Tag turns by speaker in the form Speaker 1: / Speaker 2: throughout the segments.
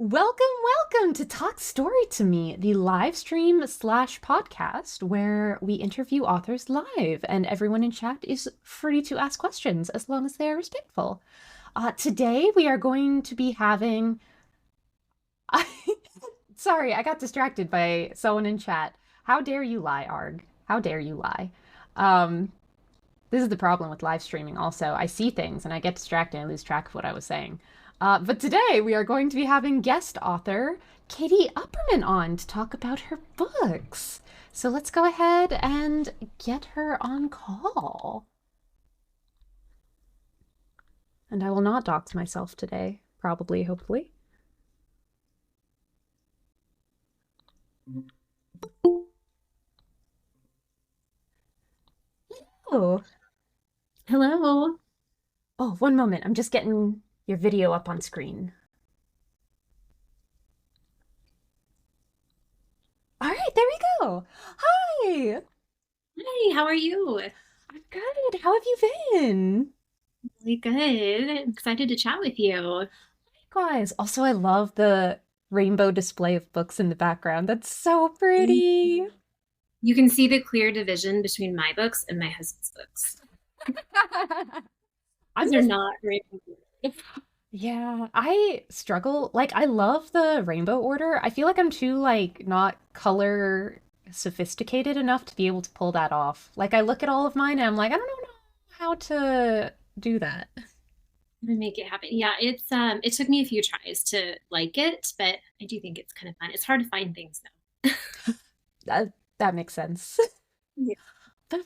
Speaker 1: Welcome to Talk Story to Me, the live stream slash podcast where we interview authors live, and everyone in chat is free to ask questions as long as they are respectful. Today we are going to be having. Sorry, I got distracted by someone in chat. How dare you lie, Arg? How dare you lie? Um, this is the problem with live streaming also. I see things and I get distracted and I lose track of what I was saying. But today we are going to be having guest author Katy Upperman on to talk about her books. So let's go ahead and get her on call. And I will not dox myself today, probably, hopefully. Oh,
Speaker 2: Hello.
Speaker 1: oh, one moment. I'm just getting your video up on screen. All right, there we go. Hi.
Speaker 2: Hi, how are you?
Speaker 1: I'm good. How have you been?
Speaker 2: Really good. Excited to chat with you.
Speaker 1: Guys, also I love the rainbow display of books in the background. That's so pretty.
Speaker 2: You can see the clear division between my books and my husband's books.
Speaker 1: I'm
Speaker 2: These are
Speaker 1: just
Speaker 2: not rainbow.
Speaker 1: yeah, I struggle. Like I love the rainbow order. I feel like I'm too like not color sophisticated enough to be able to pull that off. Like I look at all of mine and I'm like, I don't know how to do that.
Speaker 2: To make it happen. Yeah, it took me a few tries to like it, but I do think it's kind of fun. It's hard to find things though.
Speaker 1: That makes sense.
Speaker 2: Yeah.
Speaker 1: But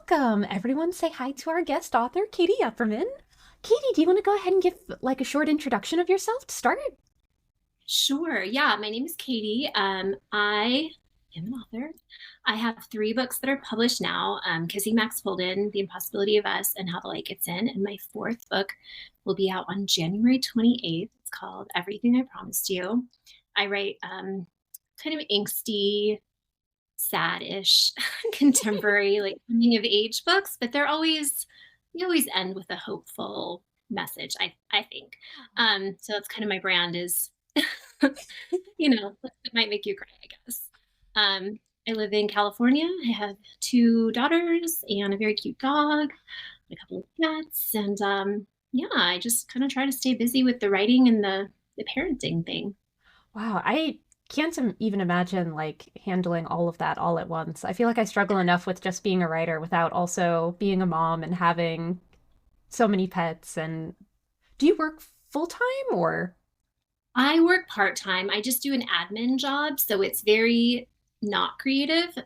Speaker 1: welcome. Everyone say hi to our guest author, Katy Upperman. Katy, do you want to go ahead and give like a short introduction of yourself to start?
Speaker 2: Sure. Yeah, my name is Katy. I am an author. I have three books that are published now, Kissing Max Holden, The Impossibility of Us, and How the Light Gets In. And my fourth book will be out on January 28th. It's called Everything I Promised You. I write kind of angsty, sad-ish, contemporary, like coming of age books, but they always end with a hopeful message, I think. So that's kind of my brand is it might make you cry, I guess. I live in California. I have two daughters and a very cute dog, a couple of cats, and yeah, I just kind of try to stay busy with the writing and the parenting thing.
Speaker 1: Wow, I can't even imagine like handling all of that all at once. I feel like I struggle enough with just being a writer without also being a mom and having so many pets. And do you work full time or?
Speaker 2: I work part-time. I just do an admin job, so it's very not creative,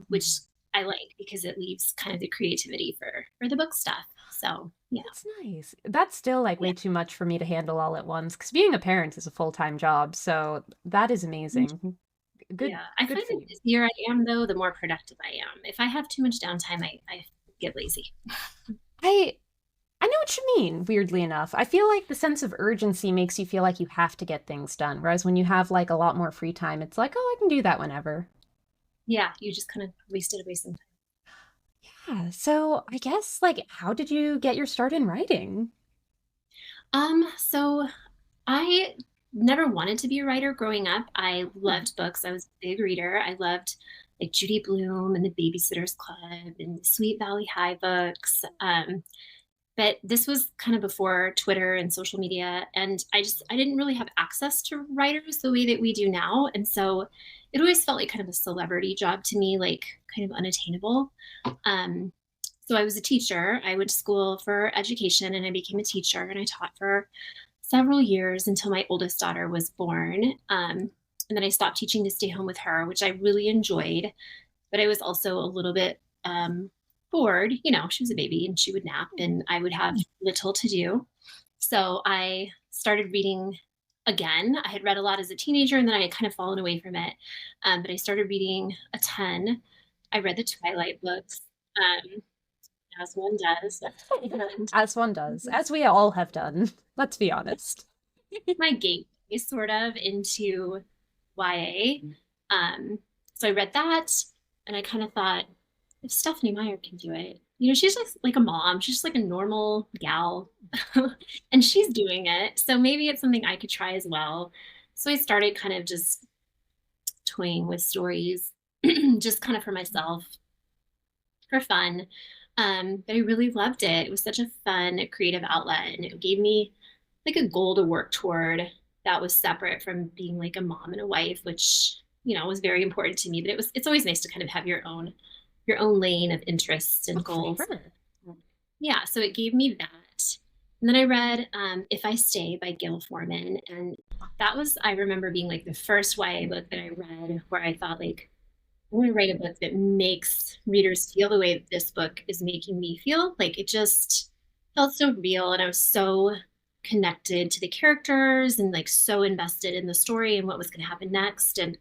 Speaker 2: which I like because it leaves kind of the creativity for the book stuff. So yeah.
Speaker 1: That's nice. That's still like way too much for me to handle all at once because being a parent is a full-time job. So that is amazing. Good,
Speaker 2: Yeah, I
Speaker 1: good
Speaker 2: find
Speaker 1: for
Speaker 2: the
Speaker 1: you.
Speaker 2: busier I am, though, the more productive I am. If I have too much downtime, I get lazy.
Speaker 1: I I know what you mean, weirdly enough. I feel like the sense of urgency makes you feel like you have to get things done, whereas when you have like a lot more free time, it's like, oh, I can do that whenever.
Speaker 2: Yeah, you just kind of wasted away some time.
Speaker 1: Yeah, so I guess like how did you get your start in writing?
Speaker 2: So I never wanted to be a writer growing up. I loved books. I was a big reader. I loved like Judy Blume and the Babysitter's Club and the Sweet Valley High books. But this was kind of before Twitter and social media, and I didn't really have access to writers the way that we do now, and so it always felt like kind of a celebrity job to me, like kind of unattainable. um, so I was a teacher. I went to school for education and I became a teacher, and I taught for several years until my oldest daughter was born. And then I stopped teaching to stay home with her, which I really enjoyed, but I was also a little bit bored. She was a baby and she would nap, and I would have little to do. So I started reading again. I had read a lot as a teenager and then I had kind of fallen away from it. But I started reading a ton. I read the Twilight books, um, as one does. And
Speaker 1: As one does, as we all have done. Let's be honest.
Speaker 2: my gateway sort of into YA. So I read that and I kind of thought, if Stephanie Meyer can do it, she's just like a mom. She's just like a normal gal and she's doing it. So maybe it's something I could try as well. So I started kind of just toying with stories, just kind of for myself, for fun. But I really loved it. It was such a fun, creative outlet, and it gave me like a goal to work toward that was separate from being like a mom and a wife, which was very important to me. But it's always nice to kind of have your own lane of interests
Speaker 1: Oh,
Speaker 2: and
Speaker 1: for
Speaker 2: goals.
Speaker 1: sure.
Speaker 2: Yeah, so it gave me that. And then I read If I Stay by Gail Forman. And that was, I remember being like the first YA book that I read where I thought, like, I want to write a book that makes readers feel the way that this book is making me feel. Like, it just felt so real. And I was so connected to the characters and like so invested in the story and what was going to happen next. And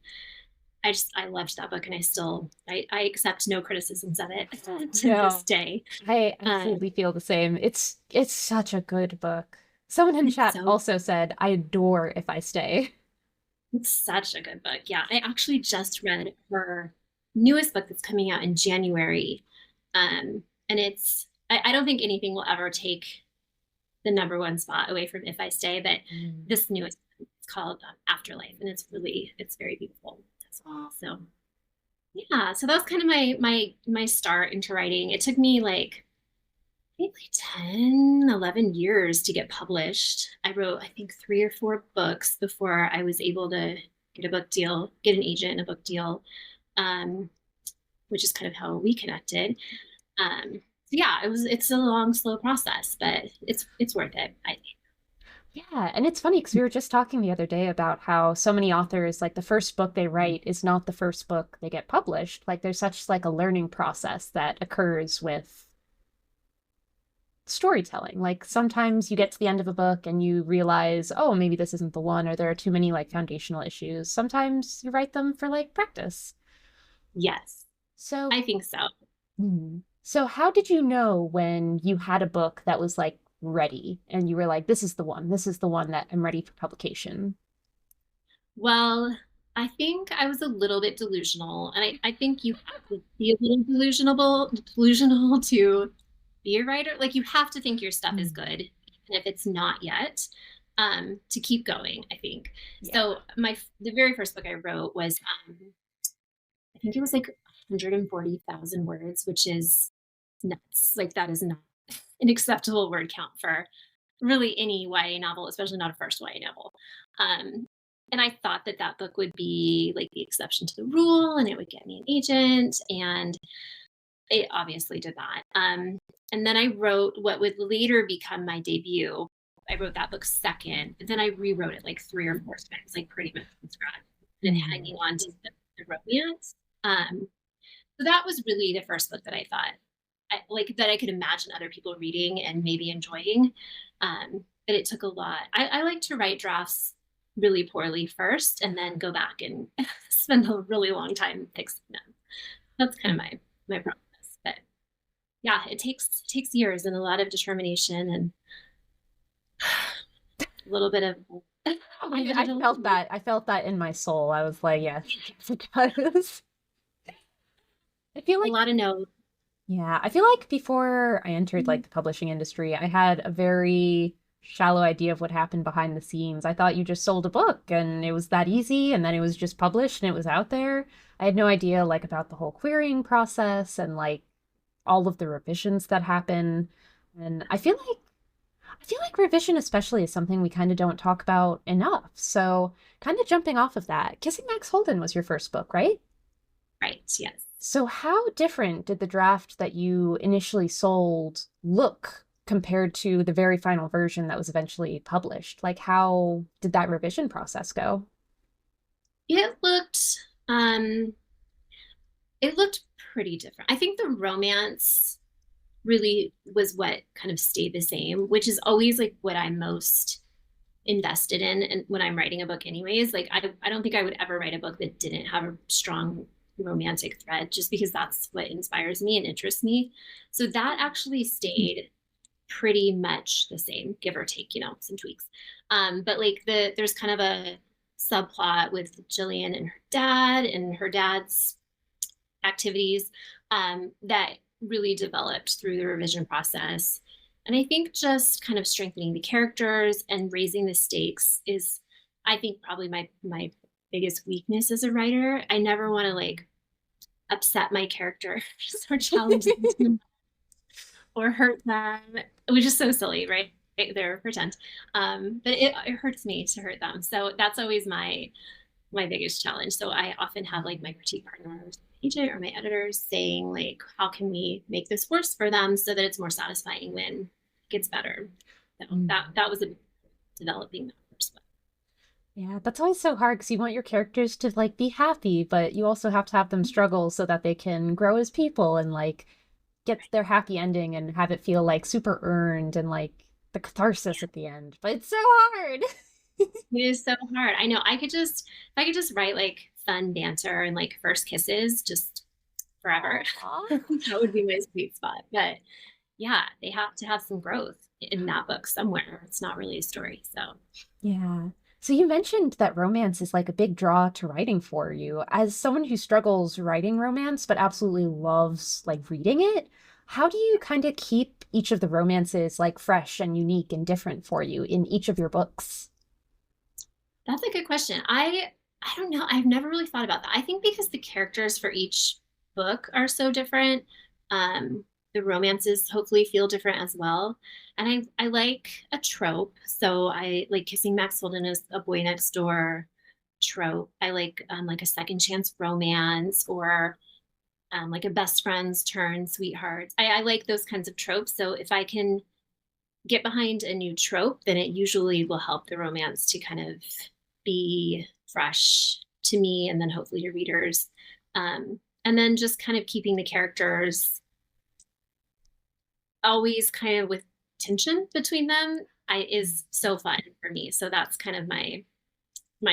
Speaker 2: I loved that book, and I accept no criticisms of it to this
Speaker 1: No,
Speaker 2: day.
Speaker 1: I
Speaker 2: Um,
Speaker 1: absolutely feel the same. It's such a good book. Someone in
Speaker 2: it's
Speaker 1: chat
Speaker 2: so
Speaker 1: also said, I adore If I Stay.
Speaker 2: It's such a good book. Yeah, I actually just read her newest book that's coming out in January. And I don't think anything will ever take the number one spot away from If I Stay, but
Speaker 1: Mm.
Speaker 2: this newest it's called Afterlife, and it's very beautiful as well. So yeah, so that was kind of my start into writing. It took me like maybe 10, 11 years to get published. I wrote, I think, 3 or 4 books before I was able to get a book deal, get an agent and a book deal, um, which is kind of how we connected. So yeah, it's a long, slow process, but it's worth it, I think.
Speaker 1: Yeah, and it's funny because we were just talking the other day about how so many authors, like the first book they write is not the first book they get published. Like there's such like a learning process that occurs with storytelling. Like sometimes you get to the end of a book and you realize, oh, maybe this isn't the one, or there are too many like foundational issues. Sometimes you write them for like practice.
Speaker 2: Yes,
Speaker 1: So,
Speaker 2: I think so.
Speaker 1: so how did you know when you had a book that was like ready and you were like, this is the one that I'm ready for publication?
Speaker 2: Well, I think I was a little bit delusional, and I think you have to be a little delusional to be a writer. Like you have to think your stuff is
Speaker 1: Mm.
Speaker 2: good, even if it's not yet, to keep going, I think.
Speaker 1: Yeah.
Speaker 2: So the very first book I wrote was I think it was like 140,000 words, which is nuts. Like that is not an acceptable word count for really any YA novel, especially not a first YA novel. Um, and I thought that that book would be like the exception to the rule, and it would get me an agent, and it obviously did not. And then I wrote what would later become my debut. I wrote that book second, but then I rewrote it like 3 or 4 times, like pretty much from scratch, and
Speaker 1: Mm.
Speaker 2: hanging on to the romance. Um, so that was really the first book that I thought like that I could imagine other people reading and maybe enjoying. But it took a lot. I like to write drafts really poorly first and then go back and spend a really long time fixing them. That's kind of my process. But yeah, it takes years and a lot of determination and a little bit of
Speaker 1: I felt that. I felt that in my soul. I was like, yes, it does. I feel
Speaker 2: a
Speaker 1: like,
Speaker 2: lot of no.
Speaker 1: yeah, I feel like before I entered like the publishing industry, I had a very shallow idea of what happened behind the scenes. I thought you just sold a book and it was that easy and then it was just published and it was out there. I had no idea like about the whole querying process and like all of the revisions that happen. And I feel like revision especially is something we kind of don't talk about enough. So, kind of jumping off of that, Kissing Max Holden was your first book, right?
Speaker 2: Right, yes.
Speaker 1: So, how different did the draft that you initially sold look compared to the very final version that was eventually published? Like, how did that revision process go?
Speaker 2: It looked um it looked pretty different. I think the romance really was what kind of stayed the same, which is always like what I'm most invested in and when I'm writing a book anyways. Like I don't think I would ever write a book that didn't have a strong romantic thread just because that's what inspires me and interests me. So that actually stayed pretty much the same, give or take, some tweaks. But like there's kind of a subplot with Jillian and her dad's activities that really developed through the revision process. And I think just kind of strengthening the characters and raising the stakes is I think probably my biggest weakness as a writer. I never want to like upset my characters or challenge them or hurt them, which is so silly, right? They're pretend. But it hurts me to hurt them. So that's always my biggest challenge. So I often have like my critique partners, agent or my editors saying like, how can we make this worse for them so that it's more satisfying when it gets better. So that was a developing that first one.
Speaker 1: Yeah, that's always so hard because you want your characters to like be happy, but you also have to have them struggle so that they can grow as people and like get their happy ending and have it feel like super earned and like the catharsis at the end. But it's so hard.
Speaker 2: It is so hard. I know. If I could just write like fun banter and like first kisses just forever,
Speaker 1: Aw.
Speaker 2: that would be my sweet spot. But yeah, they have to have some growth in that book somewhere. It's not really a story. So
Speaker 1: Yeah. So you mentioned that romance is like a big draw to writing for you. As someone who struggles writing romance but absolutely loves like reading it, how do you kind of keep each of the romances like fresh and unique and different for you in each of your books?
Speaker 2: that's a good question. I don't know. I've never really thought about that. I think because the characters for each book are so different, the romances hopefully feel different as well. And I like a trope. So I like Kissing Max Holden is a boy next door trope. I like a second chance romance or like a best friends turn sweethearts. I like those kinds of tropes. So if I can get behind a new trope, then it usually will help the romance to kind of be fresh to me and then hopefully to readers. And then just kind of keeping the characters always kind of with tension between them is so fun for me. So that's kind of my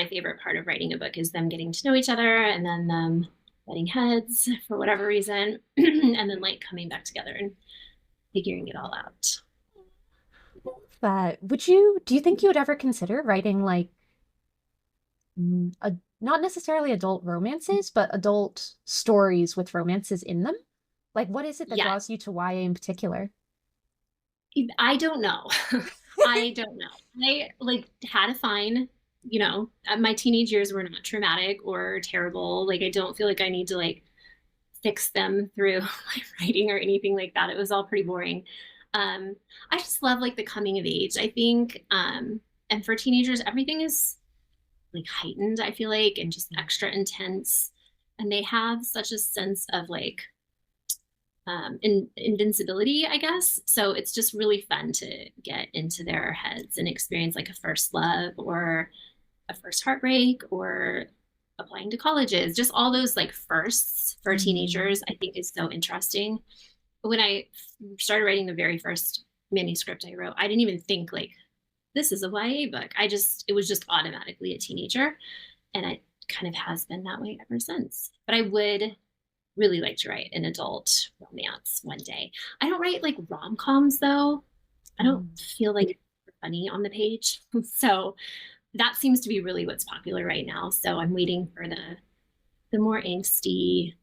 Speaker 2: favorite part of writing a book is them getting to know each other and then them butting heads for whatever reason and then like coming back together and figuring it all out.
Speaker 1: But do you think you would ever consider writing like not necessarily adult romances, but adult stories with romances in them? Like, what is it that
Speaker 2: Yeah,
Speaker 1: draws you to YA in particular?
Speaker 2: I don't know. I don't know. I like had a fine, my teenage years were not traumatic or terrible. Like I don't feel like I need to like fix them through my writing or anything like that. It was all pretty boring. I just love like the coming of age, I think. And for teenagers, everything is like heightened, I feel like, and just extra intense. And they have such a sense of like invincibility, I guess. So it's just really fun to get into their heads and experience like a first love or a first heartbreak or applying to colleges. Just all those like firsts for
Speaker 1: Mm.
Speaker 2: teenagers, I think is so interesting. When I started writing the very first manuscript I wrote, I didn't even think like this is a YA book. It was just automatically a teenager. And it kind of has been that way ever since. But I would really like to write an adult romance one day. I don't write like rom coms though. I don't
Speaker 1: Mm.
Speaker 2: feel like it's funny on the page. So that seems to be really what's popular right now. So I'm waiting for the more angsty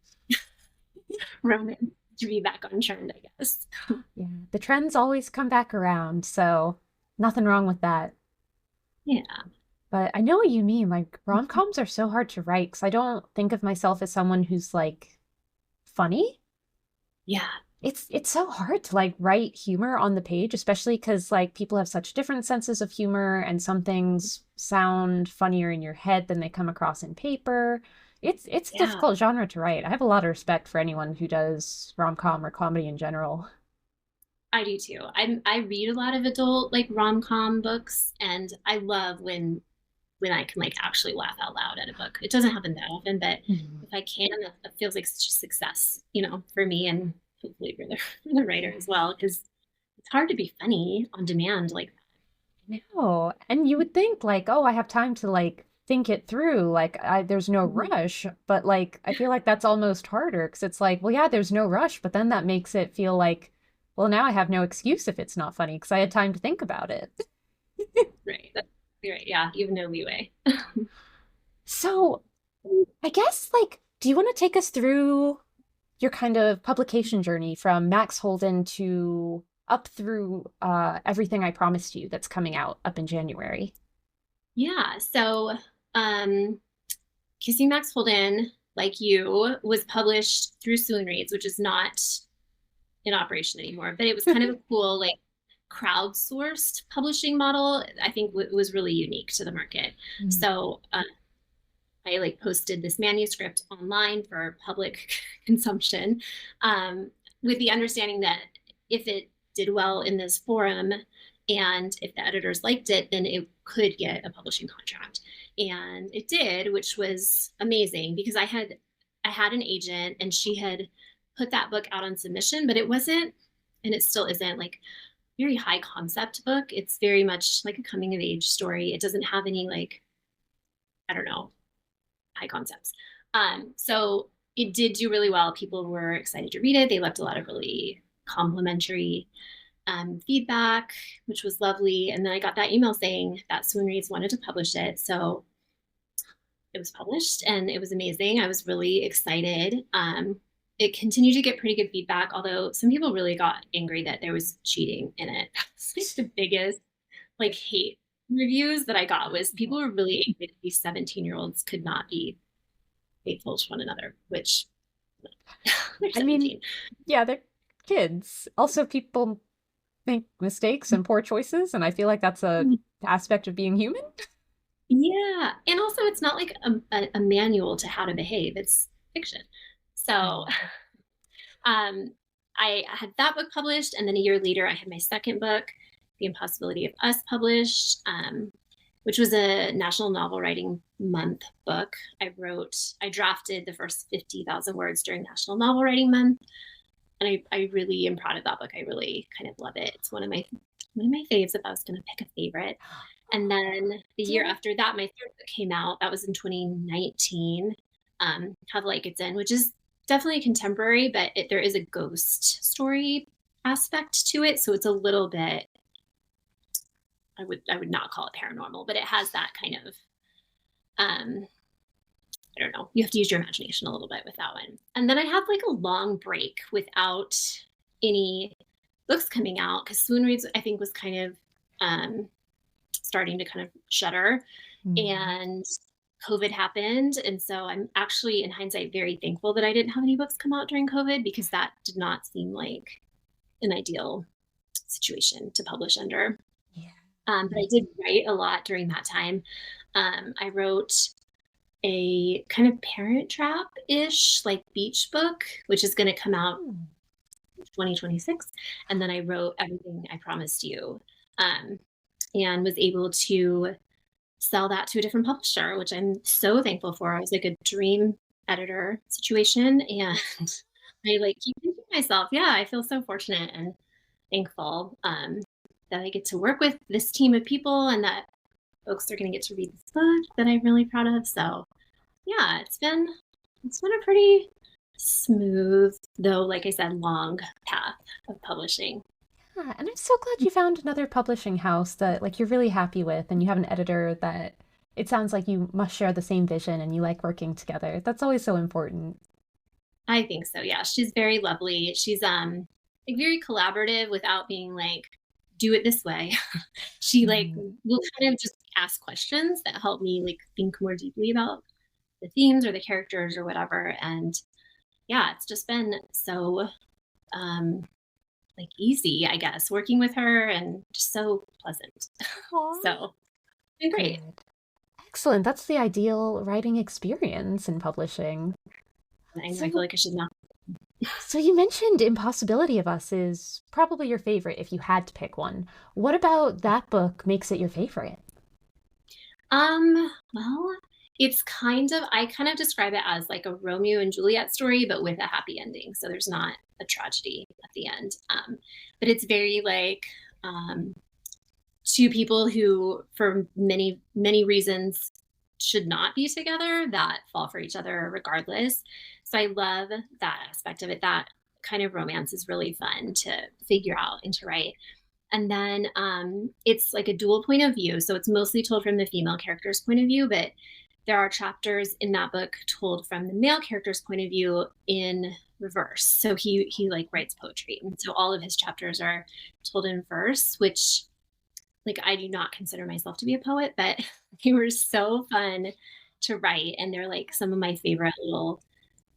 Speaker 2: romance to be back on trend, I guess.
Speaker 1: Yeah, the trends always come back around, so nothing wrong with that.
Speaker 2: Yeah.
Speaker 1: But I know what you mean. Like rom-coms are so hard to write because I don't think of myself as someone who's like funny.
Speaker 2: Yeah.
Speaker 1: It's so hard to like write humor on the page, especially because like people have such different senses of humor and some things sound funnier in your head than they come across in paper. It's a
Speaker 2: Yeah.
Speaker 1: difficult genre to write. I have a lot of respect for anyone who does rom-com or comedy in general.
Speaker 2: I do too. I read a lot of adult like rom-com books and I love when I can like actually laugh out loud at a book. It doesn't happen that often, but
Speaker 1: Mhm.
Speaker 2: if I can, that feels like such a success, for me and hopefully for for the writer as well, because it's hard to be funny on demand like that.
Speaker 1: No, and you would think like, oh, I have time to like think it through. Like there's no
Speaker 2: Mhm.
Speaker 1: rush, but like I feel like that's almost harder because it's like, well, yeah, there's no rush, but then that makes it feel like, well, now I have no excuse if it's not funny because I had time to think about it.
Speaker 2: Right. That's right. Yeah. You have no leeway.
Speaker 1: So I guess like, do you want to take us through your kind of publication journey from Max Holden to up through everything I promised you that's coming out up in January?
Speaker 2: Yeah. So, um, Kissing Max Holden, like you, was published through Swoon Reads, which is not in operation anymore, but it was kind of a cool, like, crowdsourced publishing model. I think was really unique to the market.
Speaker 1: Mm.
Speaker 2: So, I like posted this manuscript online for public consumption, um, with the understanding that if it did well in this forum and if the editors liked it, then it could get a publishing contract. And it did, which was amazing because I had an agent and she had put that book out on submission, but it wasn't, and it still isn't, like very high concept book. It's very much like a coming of age story. It doesn't have any, like, I don't know, high concepts. So it did do really well. People were excited to read it. They left a lot of really complimentary feedback, which was lovely. And then I got that email saying that Swoon Reads wanted to publish it. So it was published and it was amazing. I was really excited. It continued to get pretty good feedback, although some people really got angry that there was cheating in it. It's like the biggest like hate reviews that I got was people were really angry that these 17-year-olds could not be faithful to one another, which they're
Speaker 1: I mean,
Speaker 2: 17.
Speaker 1: yeah, they're kids. Also, people make mistakes and poor choices, and I feel like that's a aspect of being human.
Speaker 2: Yeah. And also, it's not like a manual to how to behave, it's fiction. So,
Speaker 1: Mm.
Speaker 2: I had that book published. And then a year later, I had my second book, The Impossibility of Us, published, which was a National Novel Writing Month book. I drafted the first 50,000 words during National Novel Writing Month. And I really am proud of that book. I really kind of love it. It's one of my faves if I was going to pick a favorite. And then the
Speaker 1: Do you
Speaker 2: year
Speaker 1: have
Speaker 2: after that, my third book came out. That was in 2019. Have Like It's In, which is definitely contemporary, but there is a ghost story aspect to it. So it's a little bit, I would not call it paranormal, but it has that kind of, um, I don't know. You have to use your imagination a little bit with that one. And then I had like a long break without any books coming out because Swoon Reads, I think, was kind of starting to kind of shutter.
Speaker 1: Mm.
Speaker 2: And COVID happened. And so I'm actually, in hindsight, very thankful that I didn't have any books come out during COVID because that did not seem like an ideal situation to publish under.
Speaker 1: Yeah.
Speaker 2: But I did write a lot during that time. I wrote a kind of Parent Trap ish, like beach book, which is going to come out
Speaker 1: Hmm.
Speaker 2: 2026. And then I wrote Everything I Promised You, um, and was able to sell that to a different publisher, which I'm so thankful for. It was like a dream editor situation. And I like keep thinking to myself, yeah, I feel so fortunate and thankful, that I get to work with this team of people and that folks are going to get to read this book that I'm really proud of. So yeah, it's been a pretty smooth, though, like I said, long path of publishing.
Speaker 1: Yeah, and I'm so glad you found another publishing house that like you're really happy with and you have an editor that it sounds like you must share the same vision and you like working together. That's always so important.
Speaker 2: I think so. Yeah, she's very lovely. She's like very collaborative without being like, do it this way. She like
Speaker 1: Mm.
Speaker 2: will kind of just ask questions that help me like think more deeply about the themes or the characters or whatever. And yeah, it's just been so um like easy, I guess, working with her and just so pleasant.
Speaker 1: Aw,
Speaker 2: So it's been great.
Speaker 1: good. Excellent. That's the ideal writing experience in publishing.
Speaker 2: I know I feel
Speaker 1: So,
Speaker 2: like I should not.
Speaker 1: so you mentioned Impossibility of Us is probably your favorite if you had to pick one. What about that book makes it your favorite?
Speaker 2: Well, I kind of describe it as like a Romeo and Juliet story, but with a happy ending. So there's not a tragedy at the end. But it's very like um, two people who, for many, many reasons, should not be together that fall for each other regardless. So I love that aspect of it. That kind of romance is really fun to figure out and to write. And then it's like a dual point of view. So it's mostly told from the female character's point of view, but there are chapters in that book told from the male character's point of view in reverse. So he like writes poetry. And so all of his chapters are told in verse, which like I do not consider myself to be a poet, but they were so fun to write, and they're like some of my favorite little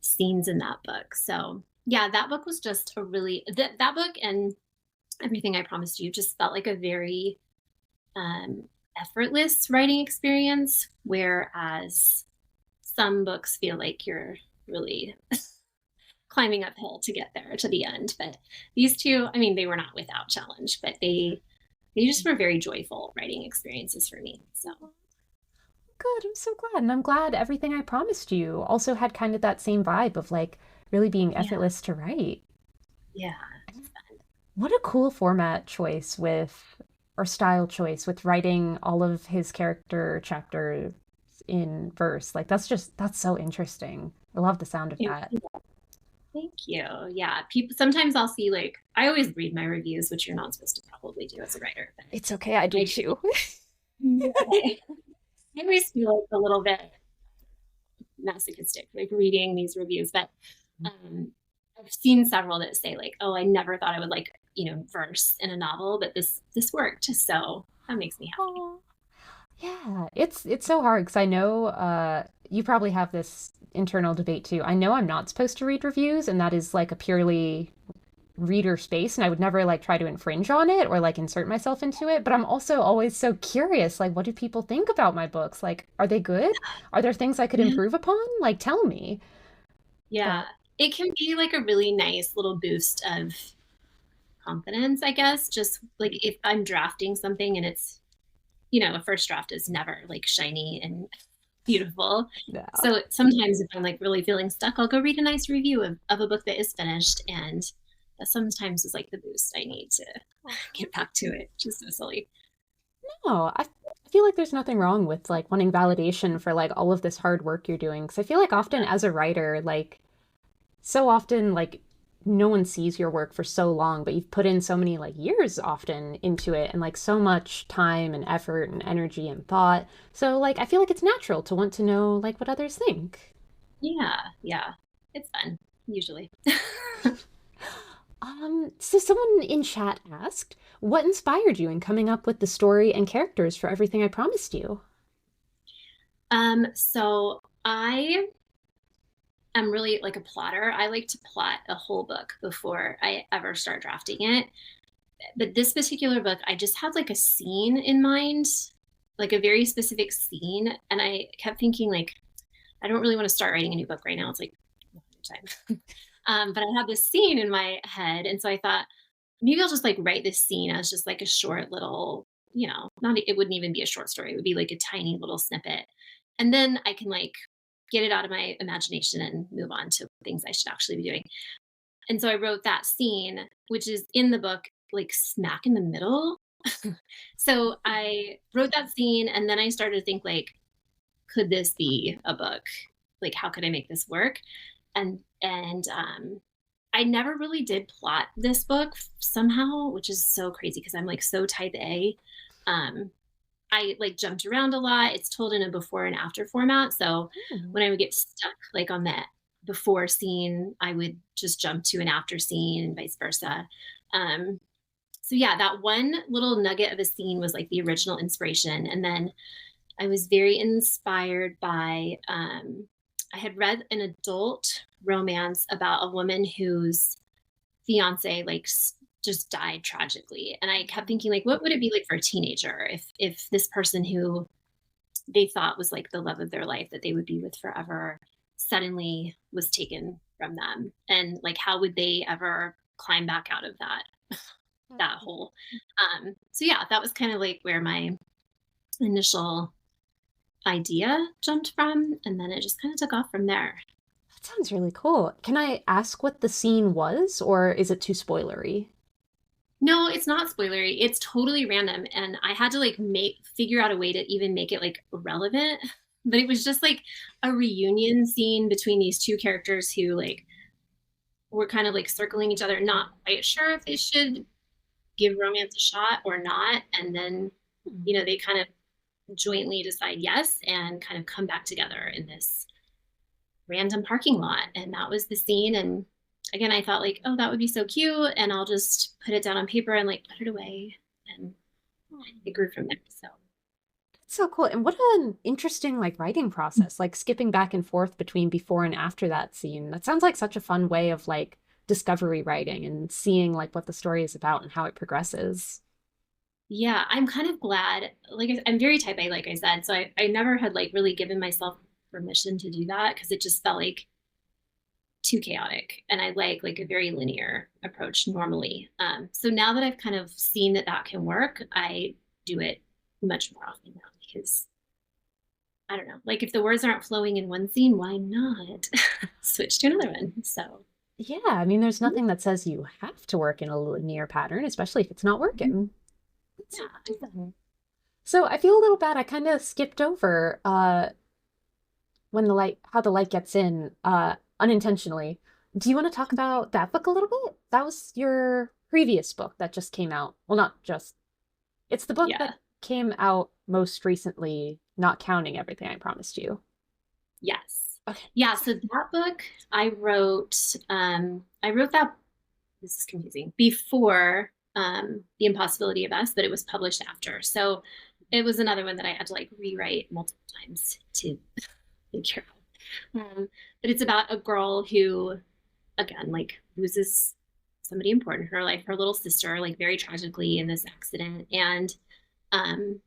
Speaker 2: scenes in that book. So yeah, that book was just a really that book and Everything I Promised You just felt like a very effortless writing experience, whereas some books feel like you're really climbing uphill to get there to the end. But these two, I mean, they were not without challenge, but they just were very joyful writing experiences for me. So
Speaker 1: Good, I'm so glad. And I'm glad Everything I Promised You also had kind of that same vibe of like really being
Speaker 2: yeah,
Speaker 1: effortless to write.
Speaker 2: yeah,
Speaker 1: What a cool format choice with, or style choice with writing all of his character chapters in verse. Like that's so interesting. I love the sound of
Speaker 2: yeah.
Speaker 1: that.
Speaker 2: Thank you. Yeah, people sometimes I'll see like I always read my reviews, which you're not supposed to probably do as a writer, but
Speaker 1: It's okay, I do
Speaker 2: I
Speaker 1: too.
Speaker 2: I always feel like a little bit masochistic, like reading these reviews. But I've seen several that say like, "Oh, I never thought I would like verse in a novel, but this worked." So that makes me happy.
Speaker 1: Oh, yeah. It's so hard because I know you probably have this internal debate too. I know I'm not supposed to read reviews, and that is like a purely reader space, and I would never like try to infringe on it or like insert myself into it. But I'm also always so curious, like, what do people think about my books? Like, are they good? Are there things I could
Speaker 2: Yeah,
Speaker 1: improve upon? Like, tell me.
Speaker 2: yeah.
Speaker 1: But
Speaker 2: It can be like a really nice little boost of confidence, I guess. Just like if I'm drafting something and it's a first draft is never like shiny and beautiful.
Speaker 1: yeah.
Speaker 2: So sometimes if I'm like really feeling stuck, I'll go read a nice review of a book that is finished. And that sometimes is like the boost I need to get back to it. Just so silly.
Speaker 1: No, I feel like there's nothing wrong with like wanting validation for like all of this hard work you're doing. Because I feel like often as a writer, like so often like no one sees your work for so long, but you've put in so many like years often into it and like so much time and effort and energy and thought. So like I feel like it's natural to want to know like what others think.
Speaker 2: Yeah, yeah. It's fun, usually.
Speaker 1: So someone in chat asked, what inspired you in coming up with the story and characters for Everything I Promised You?
Speaker 2: So I am really like a plotter. I like to plot a whole book before I ever start drafting it. But this particular book, I just had like a scene in mind, like a very specific scene. And I kept thinking, like, I don't really want to start writing a new book right now. It's like time. But I had this scene in my head. And so I thought, maybe I'll just like write this scene as just like a short little, not, it wouldn't even be a short story. It would be like a tiny little snippet. And then I can like get it out of my imagination and move on to things I should actually be doing. And so I wrote that scene, which is in the book, like smack in the middle. So I wrote that scene and then I started to think like, could this be a book? Like, how could I make this work? And I never really did plot this book somehow, which is so crazy because I'm like so type A. Um, I like jumped around a lot. It's told in a before and after format. So
Speaker 1: Hmm.
Speaker 2: when I would get stuck like on that before scene, I would just jump to an after scene and vice versa. Um, so yeah, that one little nugget of a scene was like the original inspiration. And then I was very inspired by I had read an adult romance about a woman whose fiance just died tragically, and I kept thinking like, what would it be like for a teenager if this person who they thought was like the love of their life that they would be with forever suddenly was taken from them, and like how would they ever climb back out of that hole. So yeah, that was kind of like where my initial idea jumped from, and then it just kind of took off from there.
Speaker 1: That sounds really cool. Can I ask what the scene was, or is it too spoilery?
Speaker 2: No, it's not spoilery. It's totally random, and I had to like make figure out a way to even make it like relevant. But it was just like a reunion scene between these two characters who like were kind of like circling each other, not quite sure if they should give romance a shot or not, and then
Speaker 1: Hmm.
Speaker 2: they kind of jointly decide yes and kind of come back together in this random parking lot. And that was the scene. And again, I thought like, oh, that would be so cute. And I'll just put it down on paper and like put it away. And it grew from there. So
Speaker 1: That's so cool. And what an interesting like writing process, like skipping back and forth between before and after that scene. That sounds like such a fun way of like discovery writing and seeing like what the story is about and how it progresses.
Speaker 2: yeah, I'm kind of glad. Like I'm very type A, like I said, so I never had like really given myself permission to do that because it just felt like too chaotic, and I like a very linear approach normally. So now that I've kind of seen that that can work, I do it much more often now because I don't know, like if the words aren't flowing in one scene, why not switch to another one? So
Speaker 1: Yeah, I mean, there's nothing that says you have to work in a linear pattern, especially if it's not working. That's so
Speaker 2: yeah,
Speaker 1: cool. So I feel a little bad. I kind of skipped over when the light, how the light gets in, unintentionally. Do you want to talk about that book a little bit? That was your previous book that just came out. Well, not just, it's the book
Speaker 2: yeah,
Speaker 1: that came out most recently, not counting everything I promised you.
Speaker 2: yes,
Speaker 1: Okay.
Speaker 2: yeah. So that book I wrote that, this is confusing, before The Impossibility of Us, but it was published after. So it was another one that I had to like rewrite multiple times to figure out. But it's about a girl who, again, like loses somebody important in her life, her little sister, like very tragically in this accident. And um,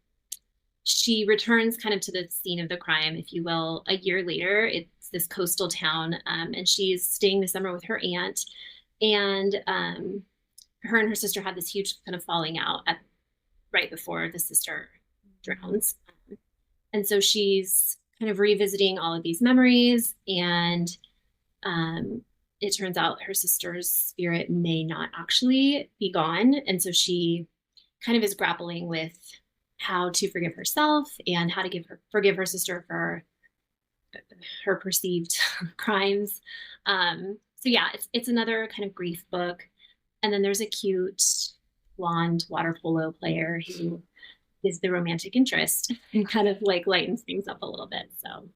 Speaker 2: she returns kind of to the scene of the crime, if you will, a year later. It's this coastal town, and she's staying the summer with her aunt. And her and her sister had this huge kind of falling out at right before the sister drowns. And so she's kind of revisiting all of these memories, and um, it turns out her sister's spirit may not actually be gone. And so she kind of is grappling with how to forgive herself and how to forgive her sister for her perceived crimes. So yeah, it's another kind of grief book. And then there's a cute blonde water polo player who is the romantic interest and kind of like lightens things up a little bit. So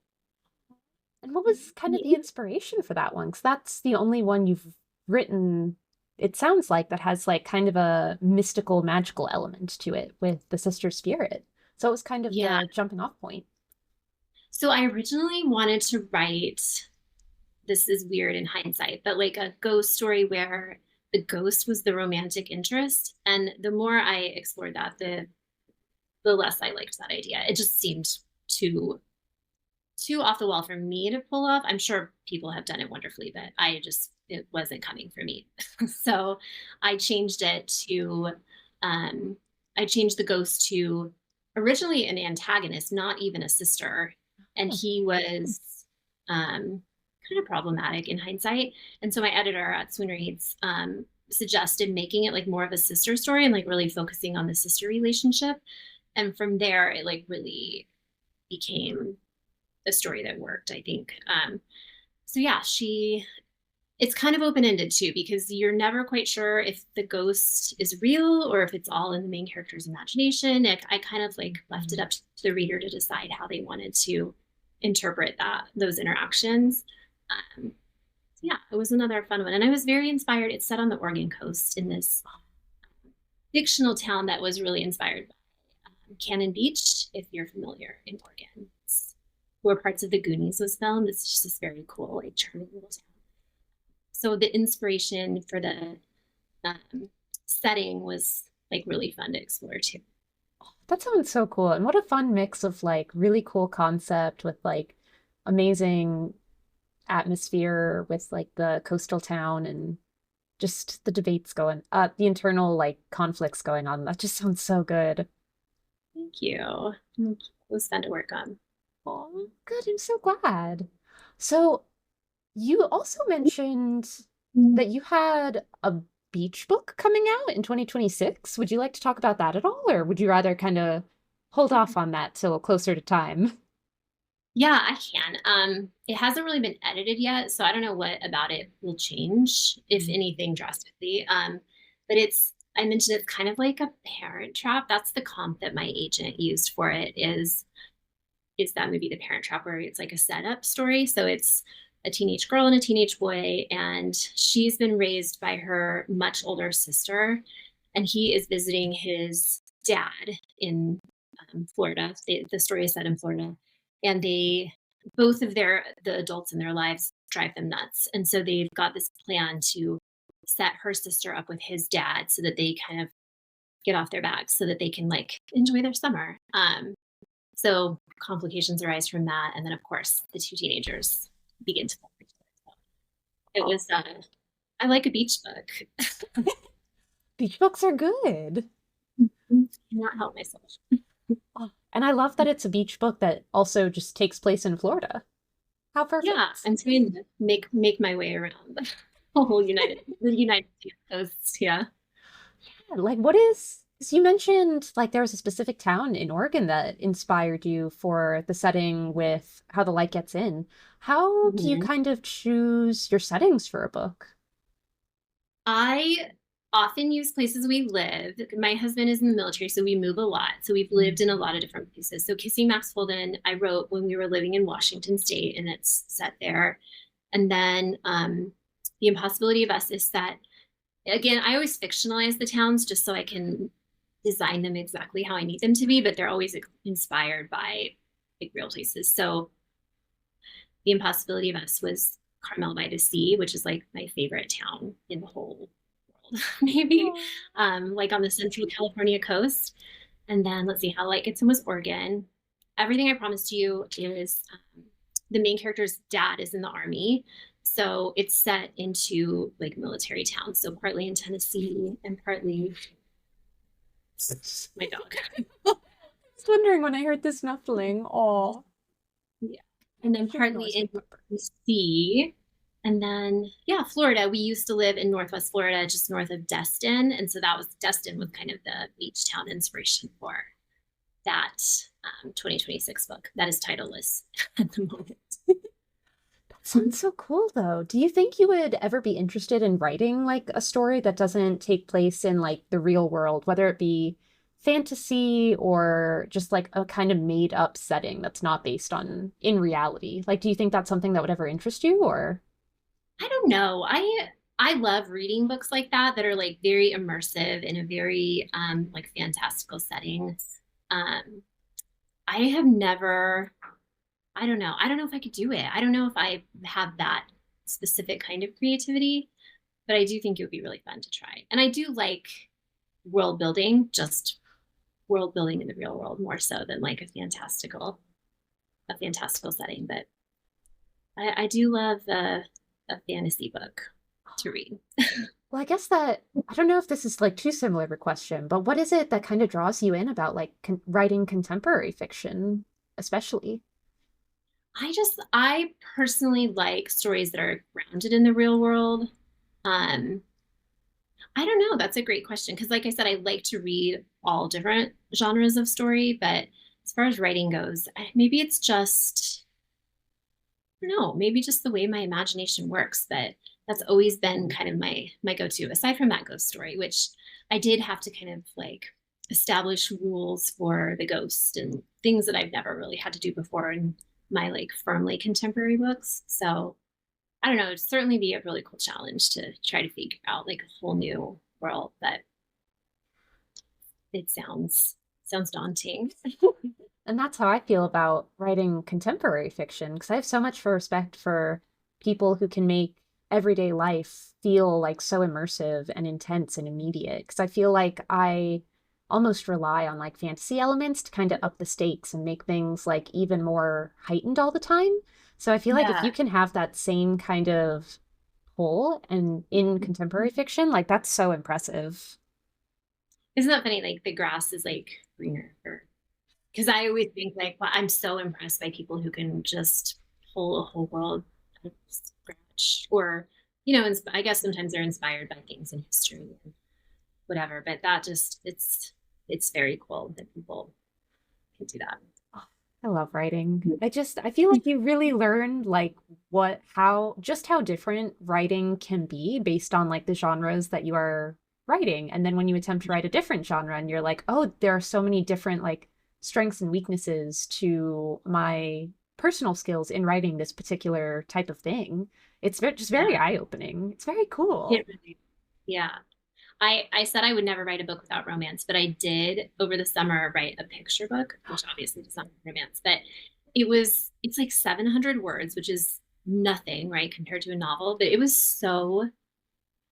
Speaker 1: And what was kind of the inspiration for that one? Because that's the only one you've written, it sounds like, that has like kind of a mystical, magical element to it with the sister spirit. So it was kind of
Speaker 2: yeah.
Speaker 1: the jumping off point.
Speaker 2: So I originally wanted to write, this is weird in hindsight, but like a ghost story where the ghost was the romantic interest. And the more I explored that, the less I liked that idea. It just seemed too off the wall for me to pull off. I'm sure people have done it wonderfully, but it wasn't coming for me. So I changed it to I changed the ghost to originally an antagonist, not even a sister. And
Speaker 1: Oh,
Speaker 2: he was kind of problematic in hindsight. And so my editor at Swoon Reads suggested making it like more of a sister story and like really focusing on the sister relationship. And from there, it like really became a story that worked, I think. So yeah, it's kind of open ended too, because you're never quite sure if the ghost is real or if it's all in the main character's imagination. I kind of like left it up to the reader to decide how they wanted to interpret those interactions. So yeah, it was another fun one. And I was very inspired. It's set on the Oregon coast in this fictional town that was really inspired by Cannon Beach, if you're familiar in Oregon. It's where parts of the Goonies was filmed. It's just this very cool, like charming little town. So the inspiration for the setting was like really fun to explore too.
Speaker 1: that sounds so cool. And what a fun mix of like really cool concept with like amazing atmosphere with like the coastal town and just the debates going, the internal like conflicts going on. That just sounds so good.
Speaker 2: Thank you. It was fun to work on.
Speaker 1: Oh, good. I'm so glad. So you also mentioned that you had a beach book coming out in 2026. Would you like to talk about that at all, or would you rather kind of hold off on that till closer to time?
Speaker 2: Yeah, I can. It hasn't really been edited yet, so I don't know what about it will change, if anything, drastically. But I mentioned it's kind of like a parent trap. That's the comp that my agent used for it is that movie, The Parent Trap, where it's like a setup story. So it's a teenage girl and a teenage boy, and she's been raised by her much older sister, and he is visiting his dad in Florida. The story is set in Florida, and they both of the adults in their lives drive them nuts, and so they've got this plan to set her sister up with his dad so that they kind of get off their backs so that they can like enjoy their summer. So complications arise from that, and then of course the two teenagers begin to fall for each other. It was I like a beach book.
Speaker 1: Beach books are good.
Speaker 2: Cannot help myself.
Speaker 1: Oh, and I love that it's a beach book that also just takes place in Florida. How
Speaker 2: Yeah,
Speaker 1: perfect.
Speaker 2: I'm trying to make my way around the whole United States coast. Yeah.
Speaker 1: Like, what is, so you mentioned like there was a specific town in Oregon that inspired you for the setting with how the light gets in. How do you
Speaker 2: Mhm.
Speaker 1: kind of choose your settings for a book?
Speaker 2: I often use places we live. My husband is in the military, so we move a lot. So we've lived in a lot of different places. So Kissing Max Holden, I wrote when we were living in Washington State, and it's set there. And then The Impossibility of Us is set. Again, I always fictionalize the towns just so I can design them exactly how I need them to be, but they're always inspired by like real places. So The Impossibility of Us was Carmel by the Sea, which is like my favorite town in the whole world, maybe,
Speaker 1: Oh.
Speaker 2: like on the central California coast. And then let's see, How Light Gets In was Oregon. Everything I Promised You is the main character's dad is in the army. So it's set into like military towns. So partly in Tennessee and partly my dog.
Speaker 1: I was wondering when I heard this snuffling. Oh,
Speaker 2: Yeah. And then
Speaker 1: she's a
Speaker 2: partly
Speaker 1: really
Speaker 2: in
Speaker 1: sweet pupper.
Speaker 2: DC. And then, yeah, Florida. We used to live in Northwest Florida, just north of Destin. And so Destin was kind of the beach town inspiration for that 2026 book. That is titleless at the moment.
Speaker 1: That sounds so cool, though. Do you think you would ever be interested in writing like a story that doesn't take place in like the real world, whether it be fantasy or just like a kind of made up setting that's not based on in reality? Like, do you think that's something that would ever interest you or?
Speaker 2: I don't know. I love reading books like that are like very immersive in a very like fantastical setting. Um, I have never I don't know. I don't know if I could do it. I don't know if I have that specific kind of creativity, but I do think it would be really fun to try. And I do like world building, just world building in the real world more so than like a fantastical setting. But I do love a fantasy book to read.
Speaker 1: Well, I guess that I don't know if this is like too similar of a question, but what is it that kind of draws you in about like writing contemporary fiction, especially?
Speaker 2: I personally like stories that are grounded in the real world. Um, I don't know. That's a great question because, like I said, I like to read all different genres of story. But as far as writing goes, maybe it's just, I don't know, maybe just the way my imagination works. But that's always been kind of my go-to. Aside from that ghost story, which I did have to kind of like establish rules for the ghost and things that I've never really had to do before in my like firmly contemporary books. So I don't know, it'd certainly be a really cool challenge to try to figure out like a whole new world, but it sounds daunting.
Speaker 1: And that's how I feel about writing contemporary fiction, because I have so much respect for people who can make everyday life feel like so immersive and intense and immediate. Because I feel like I almost rely on like fantasy elements to kind of up the stakes and make things like even more heightened all the time. So I feel like if
Speaker 2: Yeah.
Speaker 1: you can have that same kind of pull and in contemporary fiction, like that's so impressive.
Speaker 2: Isn't that funny? Like the grass is like greener. Because I always think like, well, I'm so impressed by people who can just pull a whole world from scratch, or I guess sometimes they're inspired by things in history and whatever. But that just it's very cool that people can do that.
Speaker 1: Oh, I love writing. I feel like you really learn like just how different writing can be based on like the genres that you are writing. And then when you attempt to write a different genre and you're like, oh, there are so many different like strengths and weaknesses to my personal skills in writing this particular type of thing. It's just very
Speaker 2: Yeah,
Speaker 1: eye-opening. It's very cool.
Speaker 2: it really, yeah. I said I would never write a book without romance, but I did over the summer write a picture book, which obviously does not have romance, but it's like 700 words, which is nothing, right, compared to a novel, but it was so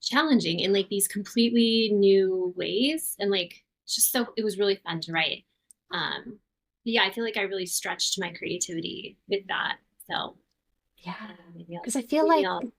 Speaker 2: challenging in like these completely new ways and like just so it was really fun to write. Um yeah, I feel like I really stretched my creativity with that. So
Speaker 1: Yeah.
Speaker 2: maybe I'll
Speaker 1: Because I feel
Speaker 2: maybe
Speaker 1: like
Speaker 2: I'll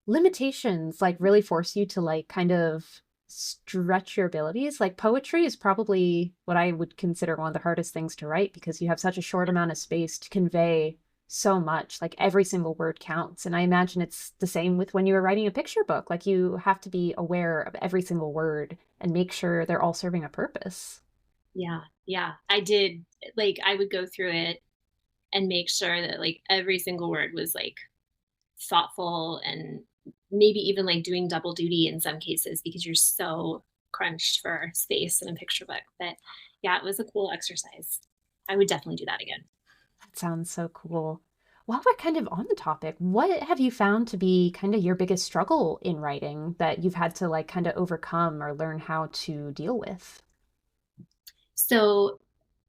Speaker 1: limitations like really force you to like kind of stretch your abilities. Like poetry is probably what I would consider one of the hardest things to write because you have such a short amount of space to convey so much. Like every single word counts. And I imagine it's the same with when you were writing a picture book. Like you have to be aware of every single word and make sure they're all serving a purpose.
Speaker 2: yeah, yeah. I did like I would go through it and make sure that like every single word was like thoughtful and maybe even like doing double duty in some cases because you're so crunched for space in a picture book. But yeah, it was a cool exercise. I would definitely do that again.
Speaker 1: That sounds so cool. While we're kind of on the topic, what have you found to be kind of your biggest struggle in writing that you've had to like kind of overcome or learn how to deal with?
Speaker 2: So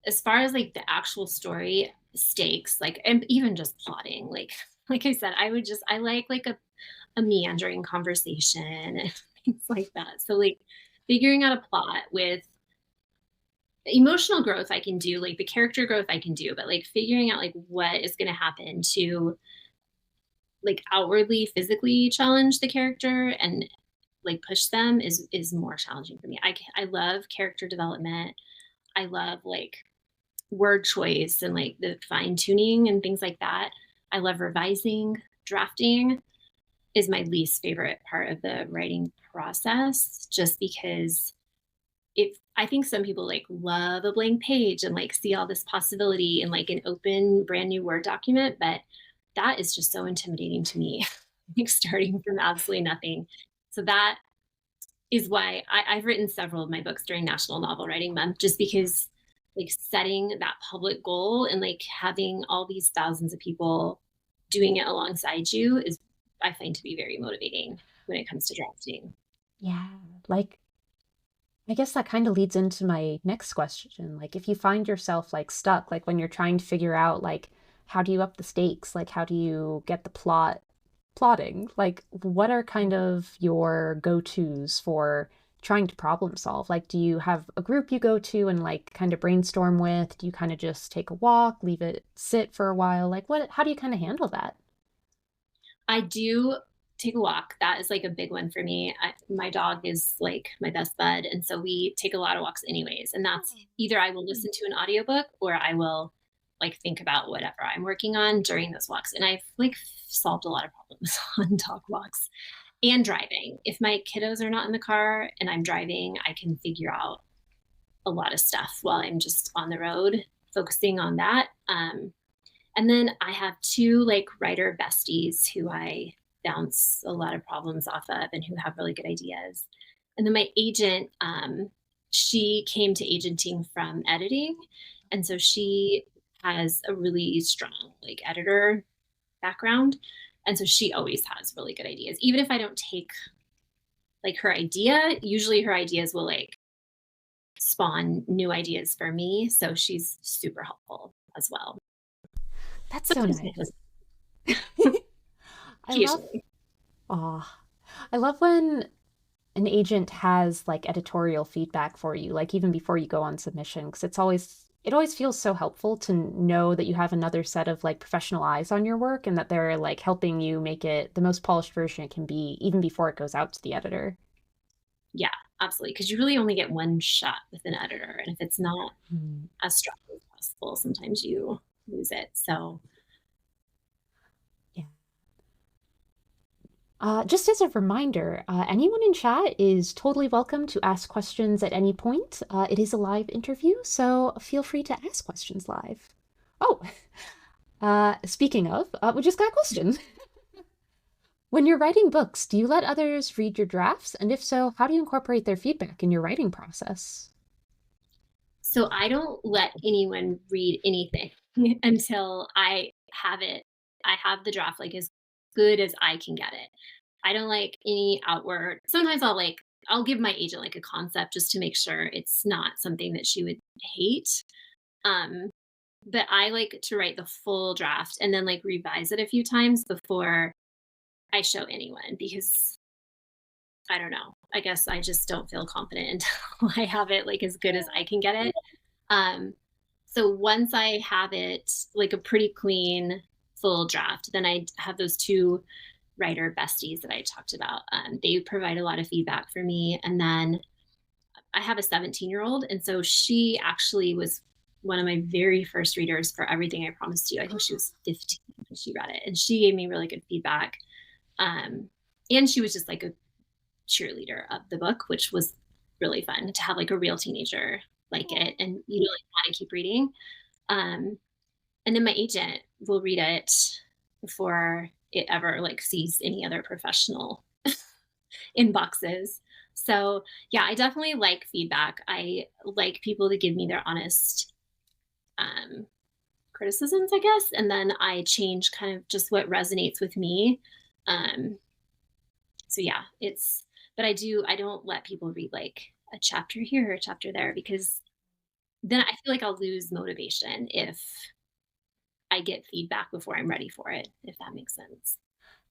Speaker 2: as far as like the actual story stakes, like and even just plotting, like I said, I like a meandering conversation and things like that. So like figuring out a plot with emotional growth I can do, like the character growth I can do, but like figuring out like what is going to happen to like outwardly physically challenge the character and like push them is more challenging for me. I love character development. I love like word choice and like the fine tuning and things like that. I love revising. Drafting is my least favorite part of the writing process just because if I think some people like love a blank page and like see all this possibility in like an open brand new Word document, but that is just so intimidating to me, like starting from absolutely nothing. So that is why I've written several of my books during National Novel Writing Month, just because like setting that public goal and like having all these thousands of people doing it alongside you is I find to be very motivating when it comes to drafting.
Speaker 1: Yeah, like I guess that kind of leads into my next question. Like if you find yourself like stuck, like when you're trying to figure out like how do you up the stakes? Like how do you get the plotting? Like what are kind of your go-tos for trying to problem solve? Like do you have a group you go to and like kind of brainstorm with? Do you kind of just take a walk, leave it sit for a while? Like what how do you kind of handle that?
Speaker 2: I do take a walk. That is like a big one for me. My dog is like my best bud. And so we take a lot of walks anyways. And that's either I will listen to an audiobook or I will like think about whatever I'm working on during those walks. And I've like solved a lot of problems on dog walks and driving. If my kiddos are not in the car and I'm driving, I can figure out a lot of stuff while I'm just on the road, focusing on that. And then I have two like writer besties who I bounce a lot of problems off of and who have really good ideas. And then my agent, she came to agenting from editing. And so she has a really strong like editor background. And so she always has really good ideas. Even if I don't take like her idea, usually her ideas will like spawn new ideas for me. So she's super helpful as well.
Speaker 1: That's so
Speaker 2: Sometimes my
Speaker 1: nice.
Speaker 2: husband,
Speaker 1: I love
Speaker 2: occasionally.
Speaker 1: aw. I love when an agent has like editorial feedback for you, like even before you go on submission, because it always feels so helpful to know that you have another set of like professional eyes on your work and that they're like helping you make it the most polished version it can be, even before it goes out to the editor.
Speaker 2: Yeah, absolutely. Because you really only get one shot with an editor. And if it's not
Speaker 1: Hmm.
Speaker 2: as strong as possible, sometimes you lose it. So
Speaker 1: Yeah. Just as a reminder, anyone in chat is totally welcome to ask questions at any point. It is a live interview, so feel free to ask questions live. Oh, speaking of, we just got a question. When you're writing books, do you let others read your drafts? And if so, how do you incorporate their feedback in your writing process?
Speaker 2: so I don't let anyone read anything until I have it. I have the draft like as good as I can get it. I don't like any outward. Sometimes I'll like I'll give my agent like a concept just to make sure it's not something that she would hate. Um, but I like to write the full draft and then like revise it a few times before I show anyone because I don't know. I guess I just don't feel confident until I have it like as good as I can get it. Um, so once I have it like a pretty clean full draft, then I have those two writer besties that I talked about. They provide a lot of feedback for me. And then I have a 17-year-old. And so she actually was one of my very first readers for Everything I Promised You. I think she was 15 when she read it. And she gave me really good feedback. Um, and she was just like a cheerleader of the book, which was really fun to have like a real teenager like it and you know like want to keep reading. Um, and then my agent will read it before it ever like sees any other professional inboxes. So yeah, I definitely like feedback. I like people to give me their honest um, criticisms, I guess, and then I change kind of just what resonates with me. Um, so yeah, it's but I don't let people read like a chapter here or a chapter there because then I feel like I'll lose motivation if I get feedback before I'm ready for it, if that makes sense.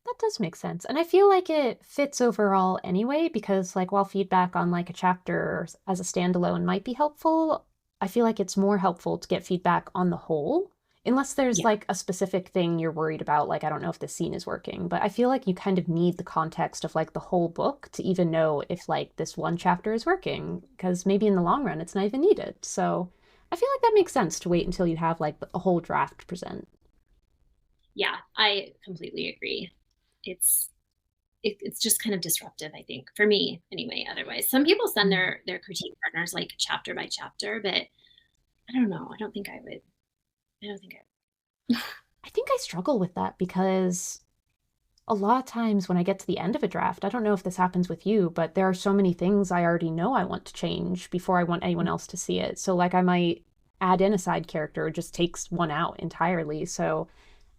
Speaker 1: That does make sense. And I feel like it fits overall anyway, because like while feedback on like a chapter as a standalone might be helpful, I feel like it's more helpful to get feedback on the whole. Unless there's
Speaker 2: Yeah.
Speaker 1: like a specific thing you're worried about, like I don't know if the scene is working, but I feel like you kind of need the context of like the whole book to even know if like this one chapter is working, because maybe in the long run it's not even needed. So I feel like that makes sense to wait until you have like a whole draft to present.
Speaker 2: Yeah, I completely agree. It's it's just kind of disruptive, I think, for me anyway. Otherwise, some people send their critique partners like chapter by chapter, but I don't know. I don't think I would. I don't think I.
Speaker 1: I think I struggle with that because a lot of times when I get to the end of a draft, I don't know if this happens with you, but there are so many things I already know I want to change before I want anyone else to see it. So, like, I might add in a side character or just takes one out entirely. So,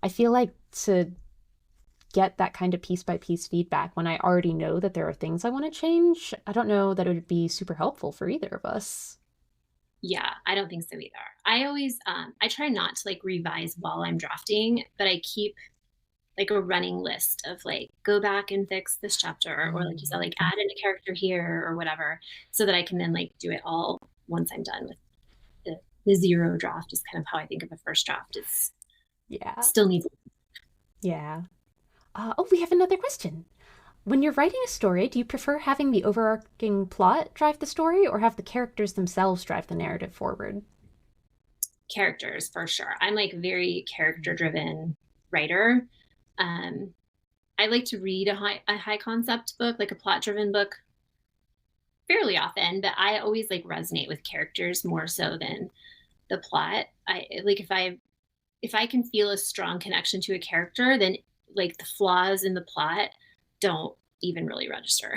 Speaker 1: I feel like to get that kind of piece by piece feedback when I already know that there are things I want to change, I don't know that it would be super helpful for either of us.
Speaker 2: Yeah, I don't think so either. I always I try not to like revise while I'm drafting, but I keep like a running list of like go back and fix this chapter or like you said like add in a character here or whatever so that I can then like do it all once I'm done with the zero draft is kind of how I think of a first draft. It's
Speaker 1: Yeah.
Speaker 2: still needs.
Speaker 1: Yeah. Oh, we have another question. When you're writing a story, do you prefer having the overarching plot drive the story or have the characters themselves drive the narrative forward?
Speaker 2: Characters for sure. I'm like very character driven writer. Um, I like to read a high concept book, like a plot driven book, fairly often, but I always like resonate with characters more so than the plot. I like if I can feel a strong connection to a character, then like the flaws in the plot don't even really register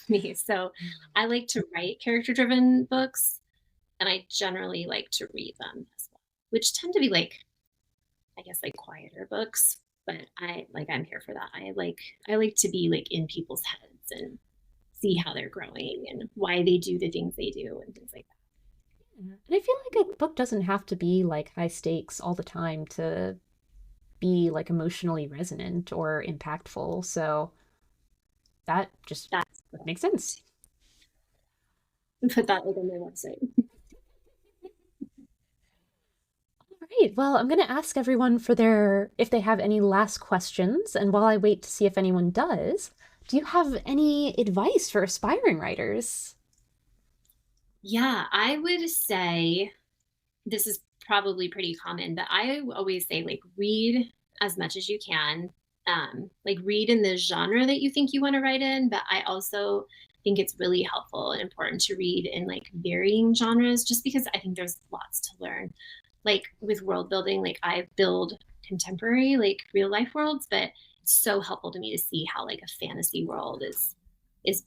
Speaker 2: with me. So I like to write character driven books and I generally like to read them as well, which tend to be like, I guess like quieter books. But I'm here for that. I like to be like in people's heads and see how they're growing and why they do the things they do and things like that.
Speaker 1: And I feel like a book doesn't have to be like high stakes all the time to be like emotionally resonant or impactful. So that just
Speaker 2: That's
Speaker 1: makes sense.
Speaker 2: put that like on my website.
Speaker 1: All right. Well, I'm going to ask everyone for their if they have any last questions, and while I wait to see if anyone does, do you have any advice for aspiring writers?
Speaker 2: Yeah, I would say this is probably pretty common, but I always say like read as much as you can. Like read in the genre that you think you want to write in, but I also think it's really helpful and important to read in like varying genres just because I think there's lots to learn. Like with world building, like I build contemporary, like real life worlds, but it's so helpful to me to see how like a fantasy world is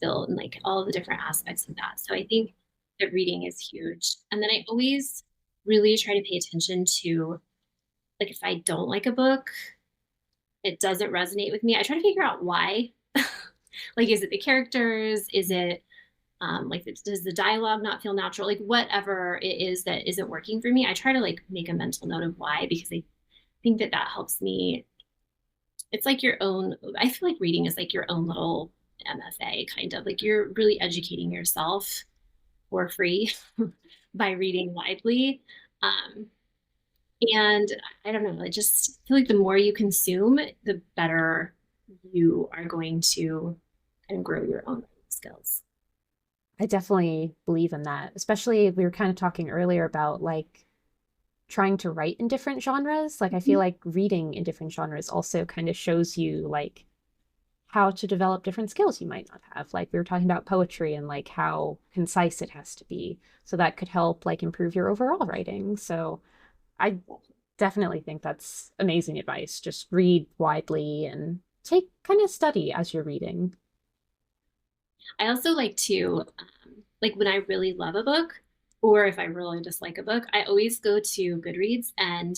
Speaker 2: built and like all the different aspects of that. So I think that reading is huge. And then I always really try to pay attention to like if I don't like a book, it doesn't resonate with me. I try to figure out why. Like, is it the characters? Is it Like, does the dialogue not feel natural? Like, whatever it is that isn't working for me, I try to like make a mental note of why, because I think that that helps me. It's like your own, I feel like reading is like your own little MFA, kind of like you're really educating yourself for free by reading widely. Um, and I don't know, I just feel like the more you consume, the better you are going to kind of grow your own skills.
Speaker 1: I definitely believe in that. Especially we were kind of talking earlier about like trying to write in different genres. Like I feel like reading in different genres also kind of shows you like how to develop different skills you might not have. Like we were talking about poetry and like how concise it has to be. So that could help like improve your overall writing. So I definitely think that's amazing advice. Just read widely and take kind of study as you're reading.
Speaker 2: I also like to, like when I really love a book, or if I really dislike a book, I always go to Goodreads and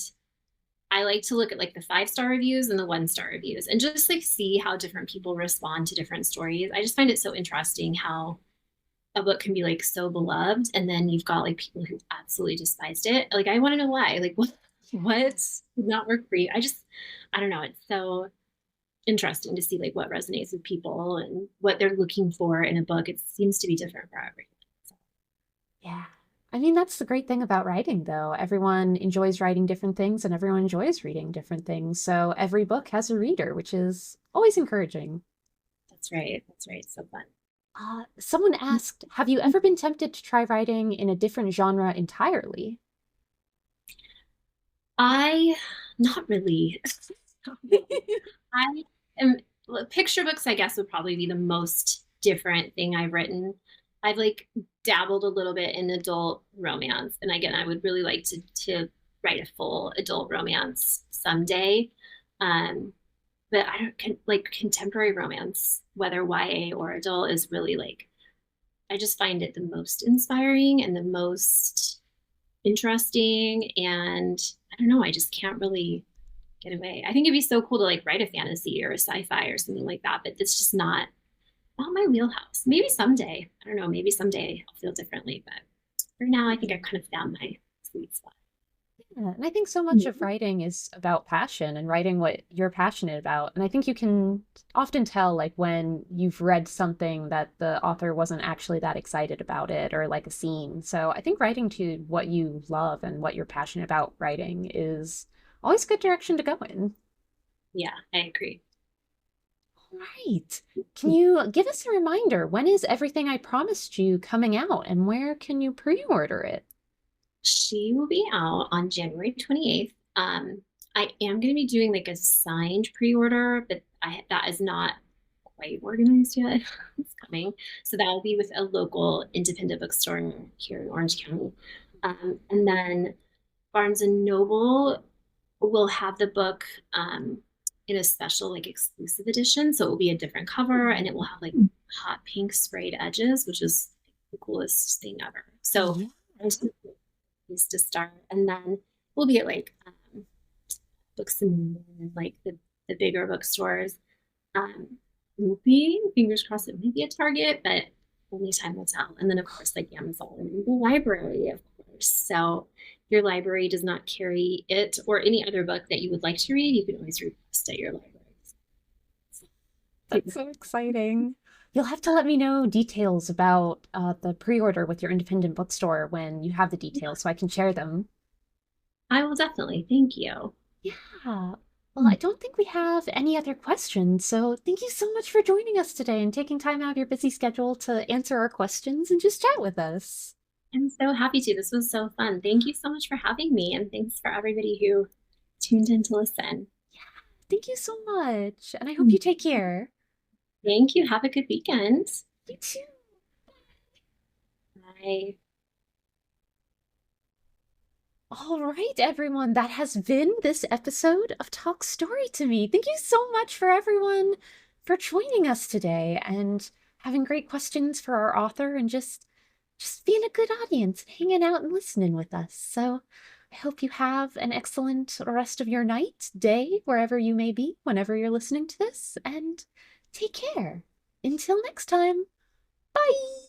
Speaker 2: I like to look at like the 5-star reviews and the 1-star reviews and just like see how different people respond to different stories. I just find it so interesting how a book can be like so beloved and then you've got like people who absolutely despised it. Like I want to know why. Like what did not work for you? I don't know. It's so interesting to see like what resonates with people and what they're looking for in a book. It seems to be different for everyone. So,
Speaker 1: Yeah. I mean, that's the great thing about writing, though. Everyone enjoys writing different things and everyone enjoys reading different things. So every book has a reader, which is always encouraging.
Speaker 2: that's right. That's right. So fun.
Speaker 1: Someone asked, have you ever been tempted to try writing in a different genre entirely?
Speaker 2: I not really. I am picture books, I guess, would probably be the most different thing I've written. I've like dabbled a little bit in adult romance. And again, I would really like to write a full adult romance someday. Um, but I don't like contemporary romance, whether YA or adult, is really like I just find it the most inspiring and the most interesting. And I don't know, I just can't really get away. I think it'd be so cool to like write a fantasy or a sci-fi or something like that, but it's just not my wheelhouse. Maybe someday. I don't know, maybe someday I'll feel differently, but for now I think I've kind of found my sweet spot.
Speaker 1: Yeah, and I think so much of writing is about passion and writing what you're passionate about. And I think you can often tell, like, when you've read something that the author wasn't actually that excited about it or like a scene. So I think writing to what you love and what you're passionate about writing is always a good direction to go in.
Speaker 2: Yeah, I agree.
Speaker 1: Right. Can you give us a reminder? When is Everything I Promised You coming out and where can you pre-order it?
Speaker 2: She will be out on January 28th. I am going to be doing like a signed pre-order, but that is not quite organized yet. It's coming. So that will be with a local independent bookstore here in Orange County. And then Barnes and Noble will have the book in a special like exclusive edition. So it will be a different cover and it will have like hot pink sprayed edges, which is the coolest thing ever. So
Speaker 1: Yeah.
Speaker 2: I just place to start, and then we'll be at like books and like the bigger bookstores. Maybe fingers crossed it may be a Target, but only time will tell. And then of course like Amazon and the library, of course. So if your library does not carry it or any other book that you would like to read, you can always request at your library.
Speaker 1: That's so exciting. You'll have to let me know details about the pre-order with your independent bookstore when you have the details so I can share them.
Speaker 2: I will definitely. Thank you.
Speaker 1: Yeah. Well, I don't think we have any other questions, so thank you so much for joining us today and taking time out of your busy schedule to answer our questions and just chat with us.
Speaker 2: I'm so happy to. This was so fun. Thank you so much for having me, and thanks for everybody who tuned in to listen.
Speaker 1: Yeah, thank you so much, and I hope you take care.
Speaker 2: Thank you. Have a good weekend.
Speaker 1: You too.
Speaker 2: Bye.
Speaker 1: All right, everyone, that has been this episode of Talk Story to Me. Thank you so much for everyone for joining us today and having great questions for our author and just being a good audience, hanging out and listening with us. So I hope you have an excellent rest of your night, day, wherever you may be, whenever you're listening to this, and take care. Until next time, bye!